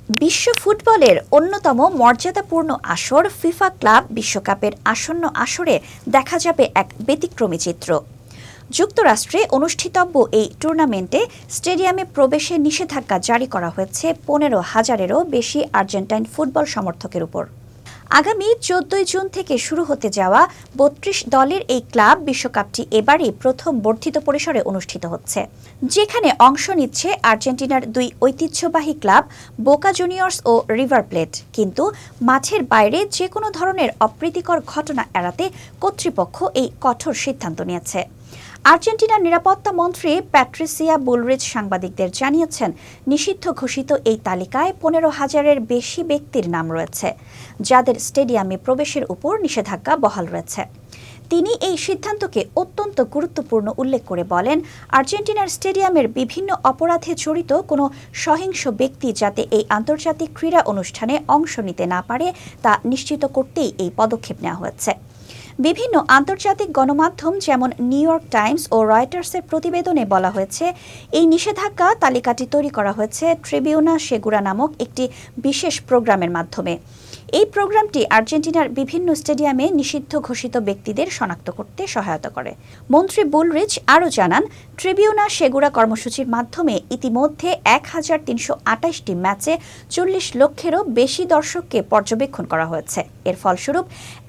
বিশ্ব ফুটবলের অন্যতম মর্যাদাপূর্ণ আসর ফিফা ক্লাব বিশ্বকাপের আসন্ন আসরে দেখা যাবে এক ব্যতিক্রমী চিত্র। যুক্তরাষ্ট্রে অনুষ্ঠিতব্য এই টুর্নামেন্টে স্টেডিয়ামে প্রবেশে নিষেধাজ্ঞা জারি করা হয়েছে 15,000-এরও বেশি আর্জেন্টাইন ফুটবল সমর্থকের উপর। আগামী 14 জুন থেকে শুরু হতে যাওয়া 32 দলের এই ক্লাব বিশ্বকাপটি এবারই প্রথম বর্ধিত পরিসরে অনুষ্ঠিত হচ্ছে, যেখানে অংশ নিচ্ছে আর্জেন্টিনার দুই ঐতিহ্যবাহী ক্লাব বোকা জুনিয়র্স ও রিভার প্লেট। কিন্তু মাঠের বাইরে যে কোনো ধরনের অপ্রীতিকর ঘটনা এড়াতে কর্তৃপক্ষ এই কঠোর সিদ্ধান্ত নিয়েছে। আর্জেন্টিনার নিরাপত্তা মন্ত্রী প্যাট্রিসিয়া বুলরিচ সাংবাদিকদের জানিয়েছেন, নিষিদ্ধ ঘোষিত এই তালিকায় 15,000-এর বেশি ব্যক্তির নাম রয়েছে, যাদের স্টেডিয়ামে প্রবেশের উপর নিষেধাজ্ঞা বহাল রয়েছে। তিনি এই সিদ্ধান্তকে অত্যন্ত গুরুত্বপূর্ণ উল্লেখ করে বলেন, আর্জেন্টিনার স্টেডিয়ামের বিভিন্ন অপরাধে জড়িত কোনো সহিংস ব্যক্তি যাতে এই আন্তর্জাতিক ক্রীড়া অনুষ্ঠানে অংশ নিতে না পারে তা নিশ্চিত করতেই এই পদক্ষেপ নেওয়া হয়েছে। বিভিন্ন আন্তর্জাতিক গণমাধ্যম যেমন নিউ ইয়র্ক টাইমস ও রয়টার্সের প্রতিবেদনে বলা হয়েছে, এই নিষেধাজ্ঞা তালিকাটি তৈরি করা হয়েছে ট্রিবিউনা সেগুরা নামক একটি বিশেষ প্রোগ্রামের মাধ্যমে। এই প্রোগ্রামটি আর্জেন্টিনার বিভিন্ন স্টেডিয়ামে নিষিদ্ধ ঘোষিত ব্যক্তিদের শনাক্ত করতে সহায়তা করে। মন্ত্রী বুলরিচ আরও জানান, ট্রিবিউনা সেগুরা কর্মসূচির মাধ্যমে ইতিমধ্যে 1,328টি ম্যাচে 40 লক্ষেরও বেশি দর্শককে পর্যবেক্ষণ করা হয়েছে। এর ফলস্বরূপ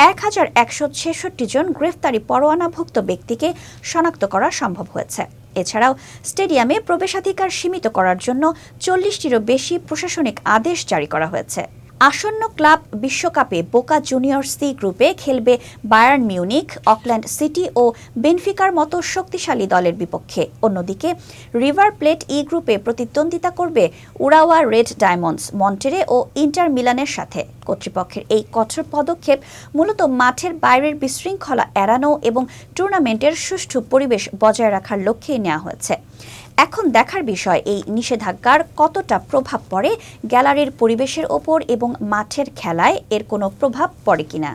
1,166 জন গ্রেফতারি পরোয়ানাভুক্ত ব্যক্তিকে শনাক্ত করা সম্ভব হয়েছে। এছাড়াও স্টেডিয়ামে প্রবেশাধিকার সীমিত করার জন্য 40টিরও বেশি প্রশাসনিক আদেশ জারি করা হয়েছে। আসন্ন ক্লাব বিশ্বকাপে বোকা জুনিয়র সি গ্রুপে খেলবে বায়ার্ন মিউনিখ, অকল্যান্ড সিটি ও বেনফিকার মতো শক্তিশালী দলের বিপক্ষে। অন্যদিকে রিভার প্লেট ই গ্রুপে প্রতিদ্বন্দ্বিতা করবে উরাওয়া রেড ডায়মন্ডস, মন্টেরে ও ইন্টার মিলানের সাথে। কর্তৃপক্ষের এই কঠোর পদক্ষেপ মূলত মাঠের বাইরের বিশৃঙ্খলা এড়ানো এবং টুর্নামেন্টের সুষ্ঠু পরিবেশ বজায় রাখার লক্ষ্যেই নেওয়া হয়েছে। এখন দেখার বিষয় এই নিষেধাজ্ঞার কতটা প্রভাব পড়ে গ্যালারির পরিবেশের ওপর এবং মাঠের খেলায় এর কোনো প্রভাব পড়ে কিনা।